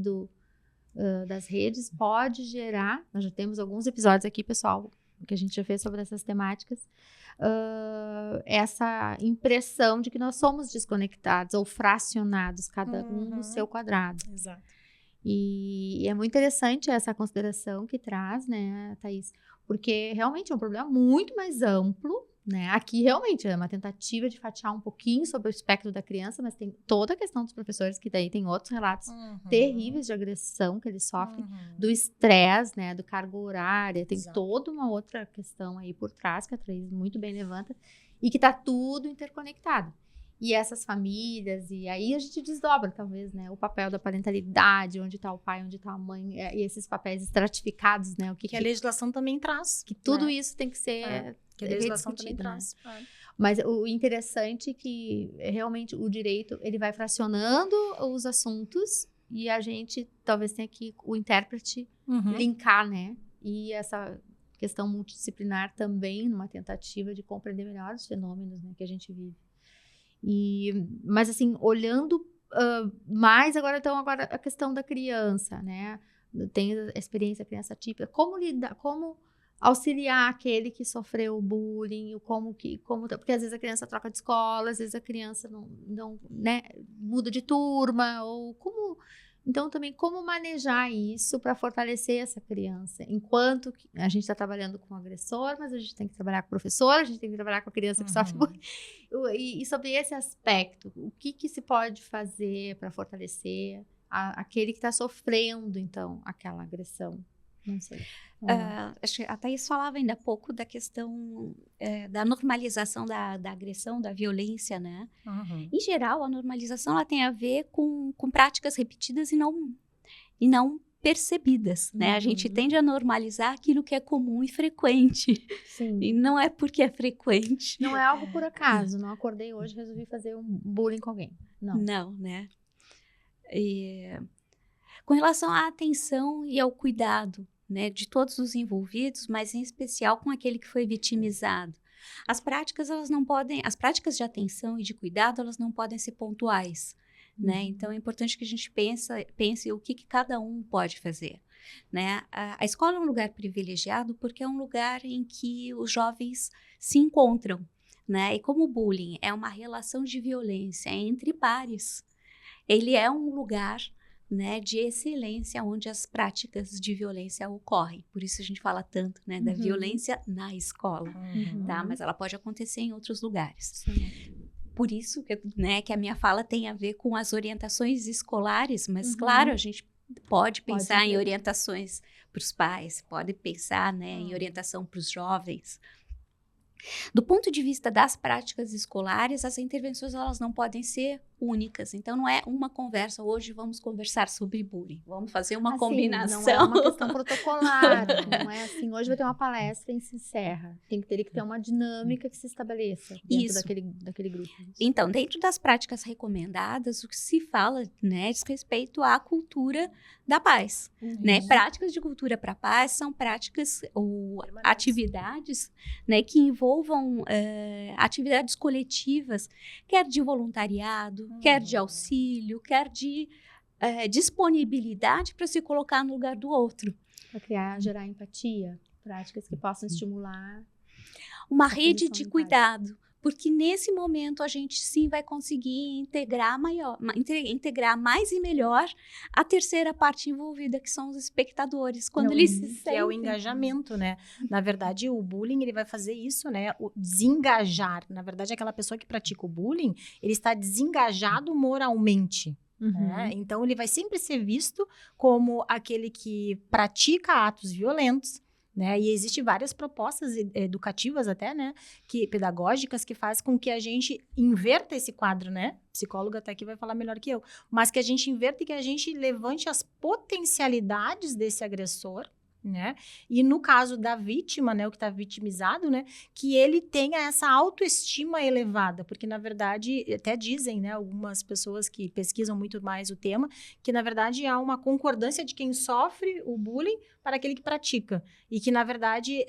das redes pode gerar, nós já temos alguns episódios aqui, pessoal, que a gente já fez sobre essas temáticas, essa impressão de que nós somos desconectados ou fracionados, cada um no seu quadrado. Exato. E é muito interessante essa consideração que traz, né, Thaís? Porque realmente é um problema muito mais amplo, né? Aqui realmente é uma tentativa de fatiar um pouquinho sobre o espectro da criança, mas tem toda a questão dos professores, que daí tem outros relatos terríveis de agressão que eles sofrem, do estresse, né, do carga horária, tem toda uma outra questão aí por trás, que a Thaís muito bem levanta, e que tá tudo interconectado. E essas famílias, e aí a gente desdobra, talvez, né, o papel da parentalidade, onde tá o pai, onde tá a mãe, e esses papéis estratificados, né, o que a legislação também traz. Que tudo isso tem que ser que a legislação também traz. Né? Mas o interessante é que, realmente, o direito, ele vai fracionando os assuntos e a gente, talvez, tenha que, o intérprete, linkar, né, e essa questão multidisciplinar também, numa tentativa de compreender melhor os fenômenos, né, que a gente vive. Mas assim, olhando mais agora a questão da criança, né? Tem a experiência criança típica, como lidar, como auxiliar aquele que sofreu bullying, porque às vezes a criança troca de escola, às vezes a criança não né, muda de turma, ou como Então, também como manejar isso para fortalecer essa criança. Enquanto a gente está trabalhando com o agressor, mas a gente tem que trabalhar com o professor, a gente tem que trabalhar com a criança que sofre bullying. E sobre esse aspecto, o que se pode fazer para fortalecer aquele que está sofrendo, então, aquela agressão? Não sei. Acho que a Thaís falava ainda há pouco da questão da normalização da agressão, da violência, né? Em geral, a normalização ela tem a ver com práticas repetidas e não percebidas, né? A gente tende a normalizar aquilo que é comum e frequente. Sim. E não é porque é frequente. Não é algo por acaso. Não acordei hoje e resolvi fazer um bullying com alguém. Não, né? Com relação à atenção e ao cuidado, né, de todos os envolvidos, mas em especial com aquele que foi vitimizado. As práticas de atenção e de cuidado, elas não podem ser pontuais, né? Então é importante que a gente pense o que cada um pode fazer, né? A escola é um lugar privilegiado porque é um lugar em que os jovens se encontram, né? E como o bullying é uma relação de violência entre pares, ele é um lugar, né, de excelência onde as práticas de violência ocorrem. Por isso a gente fala tanto, né, da violência na escola, tá? Mas ela pode acontecer em outros lugares. Sim. Por isso que a minha fala tem a ver com as orientações escolares, mas claro, a gente pode pensar em orientações para os pais, pode pensar, né, em orientação para os jovens. Do ponto de vista das práticas escolares, as intervenções elas não podem ser únicas. Então, não é uma conversa, hoje vamos conversar sobre bullying. Vamos fazer uma combinação. Não é uma questão protocolar, não é assim, hoje vai ter uma palestra e se encerra. Teria que ter uma dinâmica que se estabeleça dentro daquele grupo. Então, dentro das práticas recomendadas, o que se fala, né, diz respeito à cultura da paz. Né? Práticas de cultura para a paz são práticas ou atividades, né, que envolvam atividades coletivas, quer de voluntariado, quer de auxílio, quer de disponibilidade para se colocar no lugar do outro. Para gerar empatia, práticas que possam estimular uma rede de cuidado. Porque nesse momento a gente sim vai conseguir integrar mais e melhor a terceira parte envolvida, que são os espectadores. Quando eles se sentem... Que é o engajamento, né? Na verdade, o bullying, ele vai fazer isso, né? O desengajar. Na verdade, aquela pessoa que pratica o bullying, ele está desengajado moralmente. Né? Então, ele vai sempre ser visto como aquele que pratica atos violentos, né? E existem várias propostas educativas até, né, pedagógicas, que fazem com que a gente inverta esse quadro, né? A psicóloga até aqui vai falar melhor que eu. Mas que a gente inverta e que a gente levante as potencialidades desse agressor, né? E no caso da vítima, né, o que está vitimizado, né, que ele tenha essa autoestima elevada, porque na verdade, até dizem, né, algumas pessoas que pesquisam muito mais o tema, que na verdade há uma concordância de quem sofre o bullying para aquele que pratica, e que na verdade,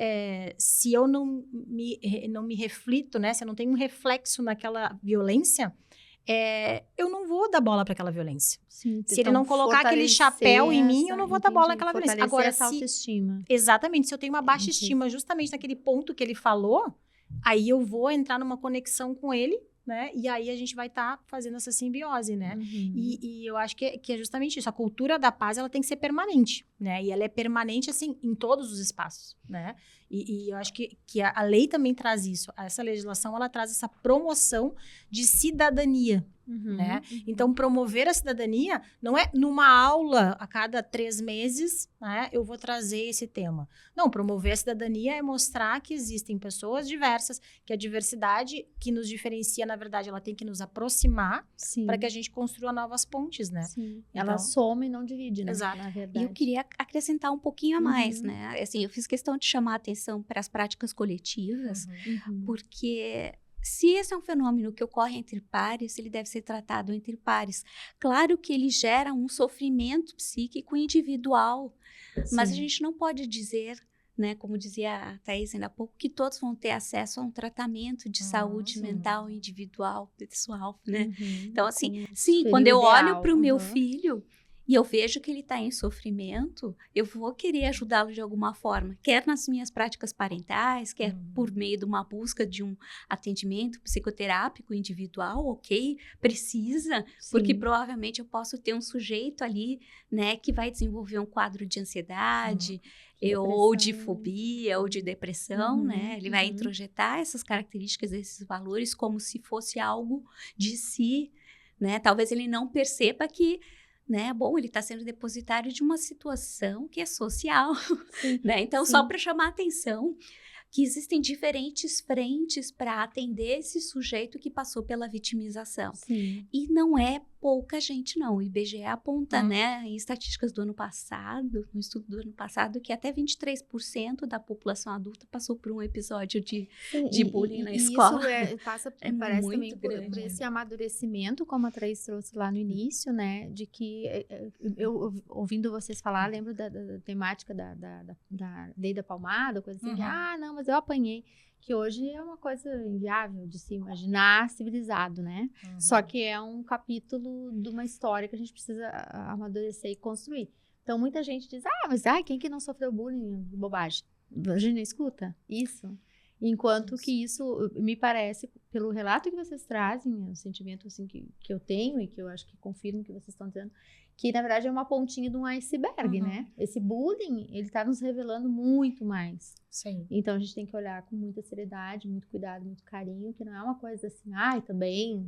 se eu não me reflito, né, se eu não tenho um reflexo naquela violência, eu não vou dar bola para aquela violência. Sim, se ele não colocar aquele chapéu em mim, eu não vou dar bola naquela violência. Agora, essa autoestima. Exatamente. Se eu tenho uma baixa estima justamente naquele ponto que ele falou, aí eu vou entrar numa conexão com ele, né? E aí a gente vai estar fazendo essa simbiose, né? E eu acho que é justamente isso. A cultura da paz, ela tem que ser permanente, né? E ela é permanente, assim, em todos os espaços, né? E eu acho que a lei também traz isso. Essa legislação, ela traz essa promoção de cidadania, né? Então, promover a cidadania não é numa aula a cada 3 meses, né, eu vou trazer esse tema. Não, promover a cidadania é mostrar que existem pessoas diversas, que a diversidade que nos diferencia, na verdade, ela tem que nos aproximar para que a gente construa novas pontes, né? Sim. Então, ela soma e não divide, né? Exato. Na verdade. E eu queria acrescentar um pouquinho a mais, né? Assim, eu fiz questão de chamar a atenção para as práticas coletivas, porque se esse é um fenômeno que ocorre entre pares, ele deve ser tratado entre pares. Claro que ele gera um sofrimento psíquico individual, mas a gente não pode dizer, né, como dizia a Thaís ainda há pouco, que todos vão ter acesso a um tratamento de saúde mental individual, pessoal, né? Então, assim, sim, quando eu olho para o meu filho e eu vejo que ele está em sofrimento, eu vou querer ajudá-lo de alguma forma, quer nas minhas práticas parentais, quer por meio de uma busca de um atendimento psicoterápico individual, ok? Precisa, porque provavelmente eu posso ter um sujeito ali, né, que vai desenvolver um quadro de ansiedade, ou de fobia, ou de depressão, né? Ele vai introjetar essas características, esses valores, como se fosse algo de si, né? Talvez ele não perceba que, né? Bom, ele está sendo depositário de uma situação que é social, né? Então, só para chamar a atenção que existem diferentes frentes para atender esse sujeito que passou pela vitimização. Sim. E não é pouca gente, não. O IBGE aponta, né, em estatísticas do ano passado, no estudo do ano passado, que até 23% da população adulta passou por um episódio de bullying na escola. Isso parece também por esse amadurecimento, como a Thaís trouxe lá no início, né, de que eu ouvindo vocês falar, lembro da temática da lei da palmada, coisa assim, que, não, mas eu apanhei, que hoje é uma coisa inviável de se imaginar civilizado, né? Só que é um capítulo de uma história que a gente precisa amadurecer e construir. Então, muita gente diz, mas quem que não sofreu bullying? Bobagem. A gente não escuta isso. Enquanto que isso, me parece, pelo relato que vocês trazem, o sentimento assim, que eu tenho e que eu acho que confirmo o que vocês estão dizendo, que na verdade é uma pontinha de um iceberg, né? Esse bullying, ele tá nos revelando muito mais. Sim. Então a gente tem que olhar com muita seriedade, muito cuidado, muito carinho, que não é uma coisa assim, também,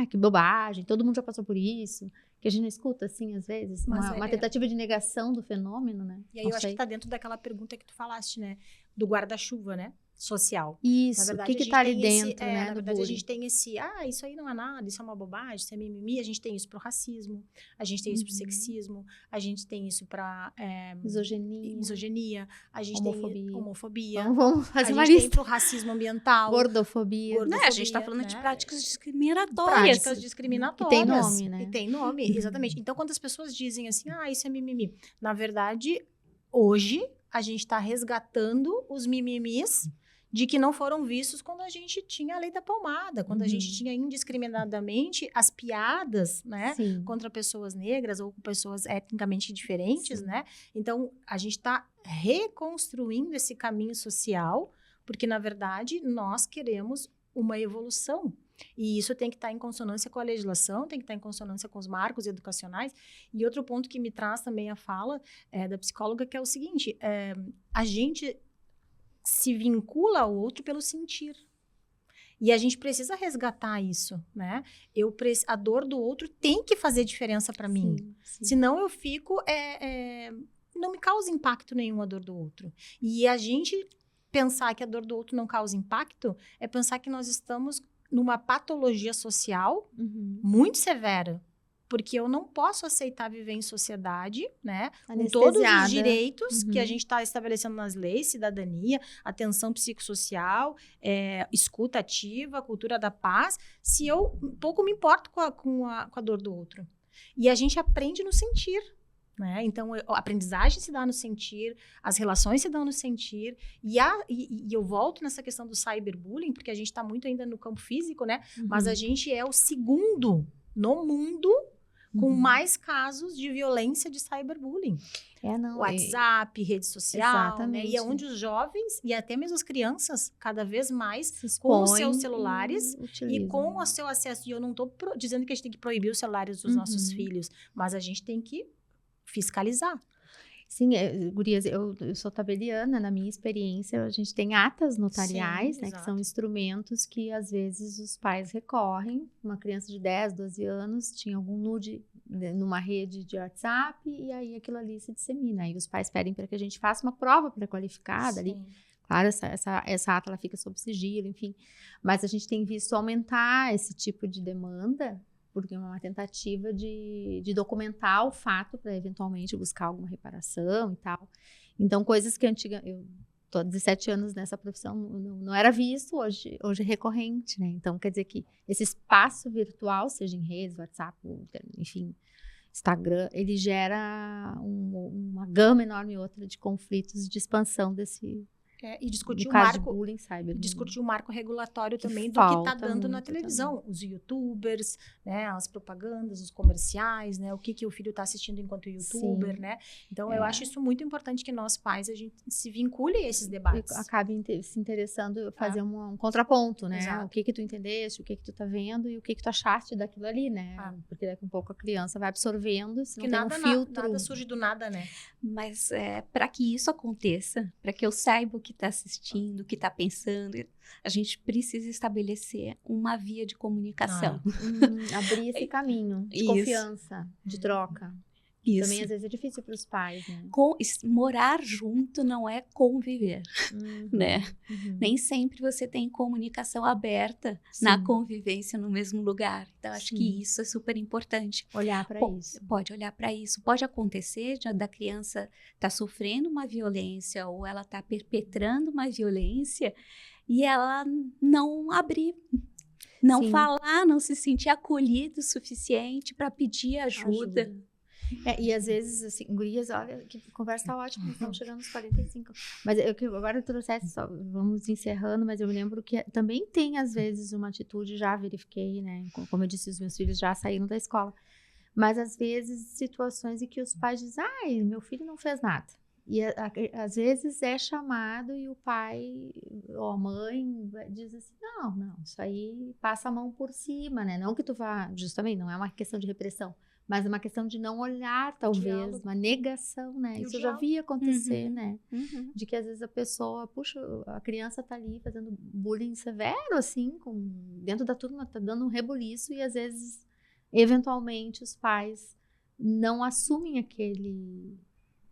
que bobagem, todo mundo já passou por isso, que a gente não escuta assim às vezes, uma tentativa de negação do fenômeno, né? E aí eu acho que tá dentro daquela pergunta que tu falaste, né? Do guarda-chuva, né? Social. Isso, na verdade, o que tá ali dentro, né? Na verdade, a gente tem esse, isso aí não é nada, isso é uma bobagem, isso é mimimi. A gente tem isso pro racismo, a gente tem isso pro sexismo, a gente tem isso pra misoginia, a gente tem homofobia. Vamos fazer a gente tem pro racismo ambiental. Gordofobia. A gente tá falando de práticas discriminatórias. Práticas discriminatórias. Que tem nome, né? E tem nome, exatamente. Então, quando as pessoas dizem assim, isso é mimimi. Na verdade, hoje, a gente tá resgatando os mimimis de que não foram vistos quando a gente tinha a lei da palmada, quando a gente tinha indiscriminadamente as piadas, né, contra pessoas negras ou pessoas etnicamente diferentes, né? Então, a gente está reconstruindo esse caminho social, porque, na verdade, nós queremos uma evolução. E isso tem que estar em consonância com a legislação, tem que estar em consonância com os marcos educacionais. E outro ponto que me traz também a fala da psicóloga, que é o seguinte, a gente se vincula ao outro pelo sentir. E a gente precisa resgatar isso, né? A dor do outro tem que fazer diferença para mim. Sim. Senão eu fico... não me causa impacto nenhum a dor do outro. E a gente pensar que a dor do outro não causa impacto é pensar que nós estamos numa patologia social muito severa. Porque eu não posso aceitar viver em sociedade, né? Com todos os direitos que a gente está estabelecendo nas leis, cidadania, atenção psicossocial, escuta ativa, cultura da paz, se eu pouco me importo com a dor do outro. E a gente aprende no sentir, né? Então, a aprendizagem se dá no sentir, as relações se dão no sentir, e eu volto nessa questão do cyberbullying, porque a gente está muito ainda no campo físico, né? Mas a gente é o segundo no mundo com mais casos de violência de cyberbullying. WhatsApp, rede social, né? E é onde os jovens, e até mesmo as crianças, cada vez mais, com os seus celulares e com o seu acesso. E eu não estou dizendo que a gente tem que proibir os celulares dos nossos filhos, mas a gente tem que fiscalizar. Sim, gurias, eu sou tabeliana, na minha experiência, a gente tem atas notariais, né, que são instrumentos que, às vezes, os pais recorrem. Uma criança de 10, 12 anos tinha algum nude numa rede de WhatsApp e aí aquilo ali se dissemina. Aí os pais pedem para que a gente faça uma prova pré-qualificada ali. Claro, essa ata ela fica sob sigilo, enfim. Mas a gente tem visto aumentar esse tipo de demanda, porque é uma tentativa de documentar o fato para eventualmente buscar alguma reparação e tal. Então, coisas que eu estou há 17 anos nessa profissão, não era visto, hoje é recorrente, né? Então, quer dizer que esse espaço virtual, seja em redes, WhatsApp, enfim, Instagram, ele gera uma gama enorme outra de conflitos, de expansão desse E discutir bullying, cyber. Discutir o marco regulatório também do que está dando na televisão. Também. Os youtubers, né? As propagandas, os comerciais, né? O que o filho está assistindo enquanto youtuber, né? Então, eu acho isso muito importante que nós pais, a gente se vincule a esses debates. Acabe se interessando, fazer um contraponto, né? Exato. O que tu entendeste, o que tu tá vendo e o que tu achaste daquilo ali, né? Porque daqui a pouco a criança vai absorvendo, se não tem um filtro. Nada surge do nada, né? Mas para que isso aconteça, para que eu saiba o que está assistindo, o que está pensando, a gente precisa estabelecer uma via de comunicação. Abrir esse caminho de confiança, de troca. Isso. Também, às vezes, é difícil para os pais, né? Morar junto não é conviver, né? Nem sempre você tem comunicação aberta na convivência no mesmo lugar. Então, acho que isso é super importante. Olhar para isso. Pode olhar para isso. Pode acontecer da criança estar sofrendo uma violência ou ela está perpetrando uma violência e ela não abrir, não falar, não se sentir acolhido o suficiente para pedir ajuda. E às vezes, assim, gurias, olha, que conversa tá ótima, estamos chegando nos 45. Mas agora eu trouxe só, vamos encerrando, mas eu me lembro que também tem, às vezes, uma atitude, já verifiquei, né? Como eu disse, os meus filhos já saíram da escola. Mas, às vezes, situações em que os pais dizem, meu filho não fez nada. E, às vezes, é chamado e o pai ou a mãe diz assim, não, isso aí passa a mão por cima, né? Não que tu vá, justamente, não é uma questão de repressão, mas uma questão de não olhar, talvez, uma negação, né? Isso eu já vi acontecer, né? De que às vezes a pessoa, puxa, a criança tá ali fazendo bullying severo, assim, dentro da turma, tá dando um rebuliço e às vezes, eventualmente, os pais não assumem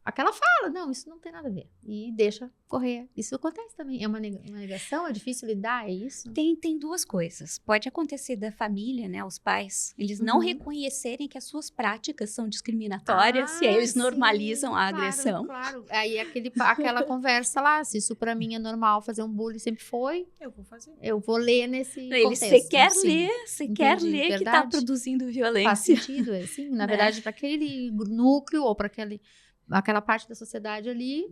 aquela fala, não, isso não tem nada a ver. E deixa correr. Isso acontece também. É uma negação? É difícil lidar? É isso? Tem duas coisas. Pode acontecer da família, né? Os pais, eles não reconhecerem que as suas práticas são discriminatórias e aí eles normalizam a agressão. Claro. Aí aquela conversa lá, se isso pra mim é normal, fazer um bullying sempre foi, eu vou fazer. Eu vou ler nesse contexto. Você quer ler que tá produzindo violência. Faz sentido, assim. Na verdade, para aquele núcleo ou para aquela parte da sociedade ali,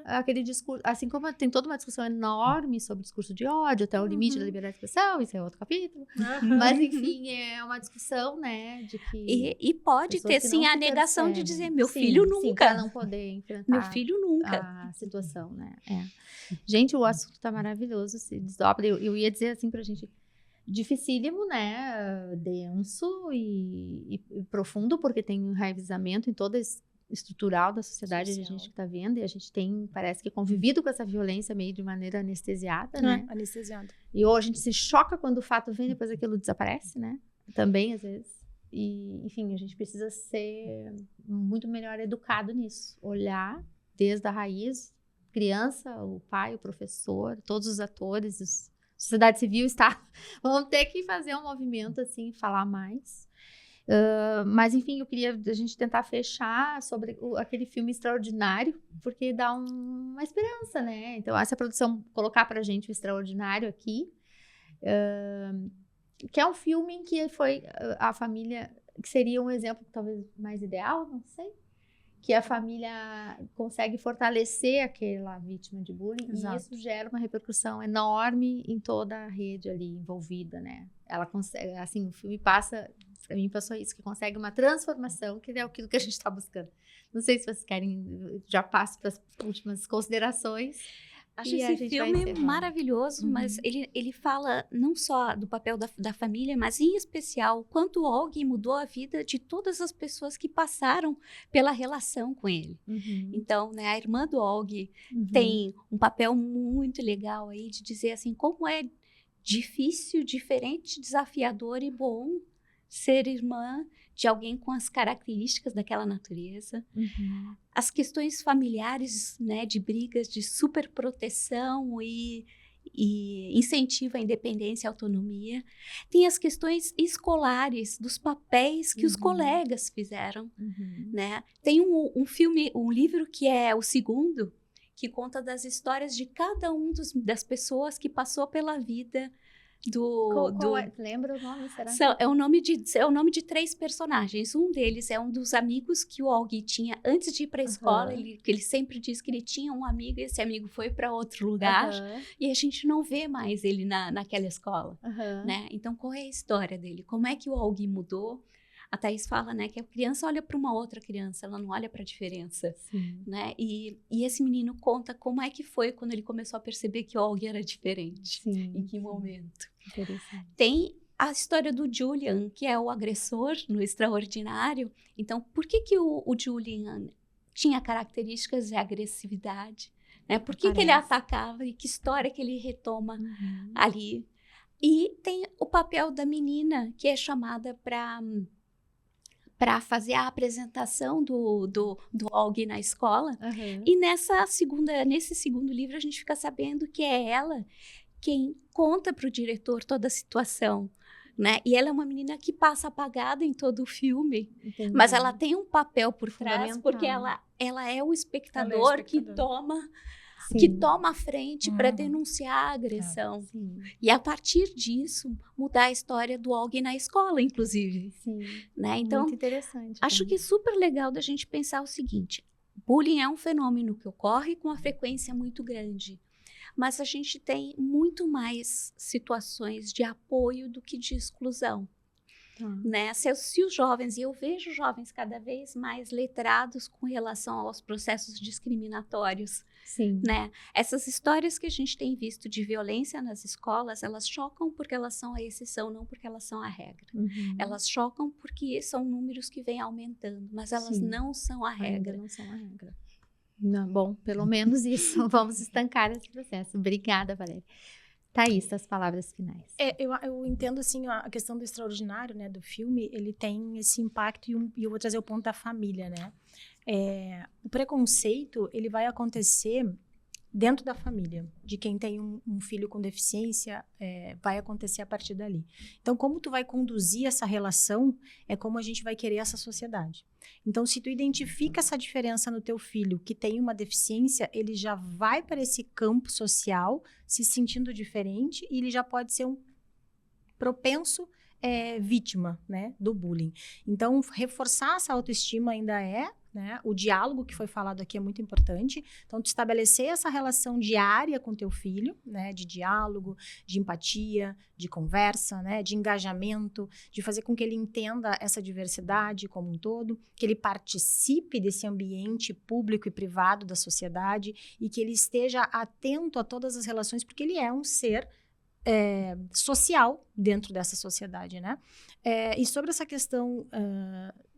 aquele discurso, assim como tem toda uma discussão enorme sobre o discurso de ódio, até o limite da liberdade de expressão, isso é outro capítulo, mas enfim, é uma discussão, né, de que... E pode ter, sim, a negação de dizer, meu filho nunca. Sim, para não poder enfrentar meu filho nunca. A situação, né, Gente, o assunto tá maravilhoso, se desdobra, eu ia dizer assim pra gente, dificílimo, né, denso e profundo, porque tem um enraizamento em todas estrutural da sociedade, a gente está vendo, e a gente tem, parece que convivido com essa violência meio de maneira anestesiada, né? Anestesiada. E ou a gente se choca quando o fato vem, depois aquilo desaparece, né? Também, às vezes. E, enfim, a gente precisa ser muito melhor educado nisso. Olhar desde a raiz, criança, o pai, o professor, todos os atores, a sociedade civil vamos ter que fazer um movimento, assim, falar mais. Mas, enfim, eu queria a gente tentar fechar sobre aquele filme Extraordinário, porque dá uma esperança, né? Então, essa produção colocar pra gente o Extraordinário aqui, que é um filme em que foi a família, que seria um exemplo talvez mais ideal, não sei, que a família consegue fortalecer aquela vítima de bullying. Exato. E isso gera uma repercussão enorme em toda a rede ali envolvida, né? Ela consegue, assim, o filme passa... Para mim, passou isso, que consegue uma transformação, que é aquilo que a gente está buscando. Não sei se vocês querem, já passo para as últimas considerações. Acho esse filme maravilhoso, mas ele fala não só do papel da família, mas em especial quanto o Og mudou a vida de todas as pessoas que passaram pela relação com ele. Então, né, a irmã do Og tem um papel muito legal aí de dizer assim, como é difícil, diferente, desafiador e bom ser irmã de alguém com as características daquela natureza. As questões familiares, né, de brigas, de superproteção e incentivo à independência e autonomia. Tem as questões escolares, dos papéis que os colegas fizeram. Né? Tem um livro que é o segundo, que conta das histórias de cada das pessoas que passou pela vida Lembra o nome, será? É o nome de 3 personagens. Um deles é um dos amigos que o Olgi tinha antes de ir para a escola. Ele sempre diz que ele tinha um amigo e esse amigo foi para outro lugar. E a gente não vê mais ele naquela escola, né? Então, qual é a história dele? Como é que o Olgi mudou? A Thaís fala, né, que a criança olha para uma outra criança, ela não olha para a diferença, né? E esse menino conta como é que foi quando ele começou a perceber que o Olgi era diferente. Em que momento? Tem a história do Julian, que é o agressor no Extraordinário. Então, por que o Julian tinha características de agressividade? Né? Por que ele atacava e que história que ele retoma ali? E tem o papel da menina, que é chamada para fazer a apresentação do Olgi na escola. E nesse segundo livro, a gente fica sabendo que é ela quem conta para o diretor toda a situação, né? E ela é uma menina que passa apagada em todo o filme, mas ela tem um papel por trás, porque ela é o espectador que toma a frente para denunciar a agressão. E a partir disso, mudar a história do Olgi na escola, inclusive. Né? Então, muito interessante. Acho que é super legal da gente pensar o seguinte: bullying é um fenômeno que ocorre com uma frequência muito grande, mas a gente tem muito mais situações de apoio do que de exclusão. Né? Se os jovens, e eu vejo jovens cada vez mais letrados com relação aos processos discriminatórios, né? Essas histórias que a gente tem visto de violência nas escolas, elas chocam porque elas são a exceção, não porque elas são a regra. Elas chocam porque são números que vêm aumentando, mas elas não são a regra. Não são a regra. Não, bom, pelo menos isso. Vamos estancar esse processo. Obrigada, Valéria. Thaís, as palavras finais. Eu entendo, assim, a questão do extraordinário, né, do filme, ele tem esse impacto e eu vou trazer o ponto da família, né? O preconceito, ele vai acontecer dentro da família, de quem tem um filho com deficiência, vai acontecer a partir dali. Então, como tu vai conduzir essa relação, é como a gente vai querer essa sociedade. Então, se tu identifica essa diferença no teu filho que tem uma deficiência, ele já vai para esse campo social se sentindo diferente e ele já pode ser um propenso vítima, né, do bullying. Então, reforçar essa autoestima ainda né, o diálogo que foi falado aqui é muito importante. Então, tu estabelecer essa relação diária com teu filho, né, de diálogo, de empatia, de conversa, né, de engajamento, de fazer com que ele entenda essa diversidade como um todo, que ele participe desse ambiente público e privado da sociedade e que ele esteja atento a todas as relações, porque ele é um ser social dentro dessa sociedade, né? E sobre essa questão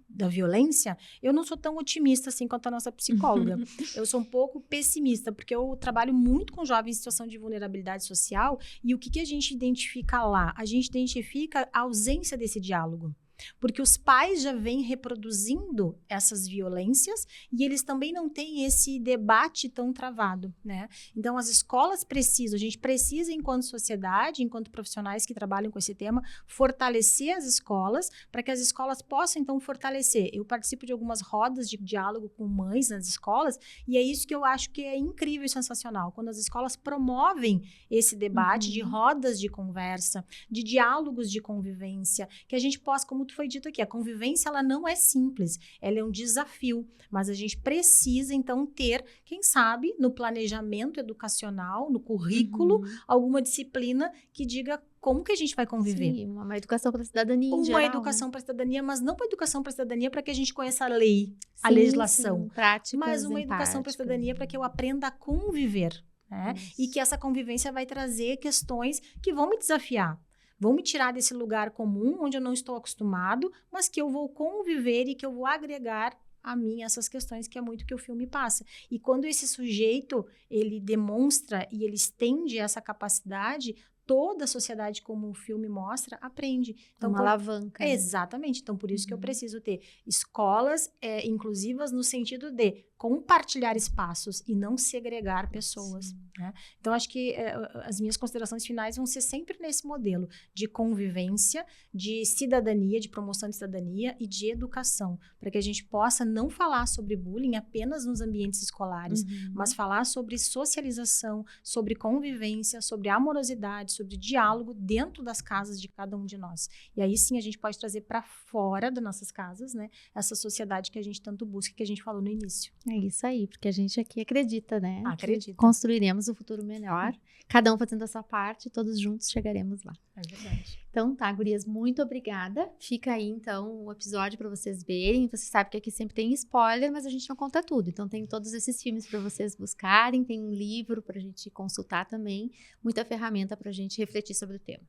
da violência, eu não sou tão otimista assim quanto a nossa psicóloga. Eu sou um pouco pessimista, porque eu trabalho muito com jovens em situação de vulnerabilidade social e o que a gente identifica lá? A gente identifica a ausência desse diálogo. Porque os pais já vêm reproduzindo essas violências e eles também não têm esse debate tão travado, né? Então, as escolas precisam, a gente precisa, enquanto sociedade, enquanto profissionais que trabalham com esse tema, fortalecer as escolas para que as escolas possam, então, fortalecer. Eu participo de algumas rodas de diálogo com mães nas escolas e é isso que eu acho que é incrível e sensacional, quando as escolas promovem esse debate de rodas de conversa, de diálogos de convivência, que a gente possa, como foi dito aqui, a convivência ela não é simples, ela é um desafio, mas a gente precisa então ter, quem sabe, no planejamento educacional, no currículo, alguma disciplina que diga como que a gente vai conviver. Sim, uma educação para a cidadania em geral. Uma educação para a cidadania, mas não uma educação para a cidadania para que a gente conheça a lei, a legislação. Práticas mas uma educação para a cidadania para que eu aprenda a conviver. Né? E que essa convivência vai trazer questões que vão me desafiar. Vão me tirar desse lugar comum, onde eu não estou acostumado, mas que eu vou conviver e que eu vou agregar a mim essas questões, que é muito que o filme passa. E quando esse sujeito, ele demonstra e ele estende essa capacidade, toda a sociedade, como o filme mostra, aprende. Então, uma alavanca. Exatamente. Então, por isso que eu preciso ter escolas inclusivas no sentido de compartilhar espaços e não segregar pessoas, né? Então, acho que as minhas considerações finais vão ser sempre nesse modelo de convivência, de cidadania, de promoção de cidadania e de educação, para que a gente possa não falar sobre bullying apenas nos ambientes escolares, mas falar sobre socialização, sobre convivência, sobre amorosidade, sobre diálogo dentro das casas de cada um de nós. E aí sim a gente pode trazer para fora das nossas casas, né, essa sociedade que a gente tanto busca, que a gente falou no início. É isso aí, porque a gente aqui acredita, né? Acredita. Que construiremos o futuro melhor, cada um fazendo a sua parte, todos juntos chegaremos lá. É verdade. Então tá, gurias, muito obrigada. Fica aí, então, o episódio para vocês verem. Você sabe que aqui sempre tem spoiler, mas a gente não conta tudo. Então tem todos esses filmes para vocês buscarem, tem um livro pra gente consultar também, muita ferramenta pra gente refletir sobre o tema.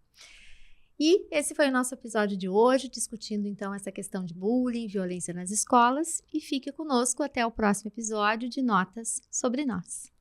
E esse foi o nosso episódio de hoje, discutindo então essa questão de bullying, violência nas escolas. E fique conosco até o próximo episódio de Notas sobre Nós.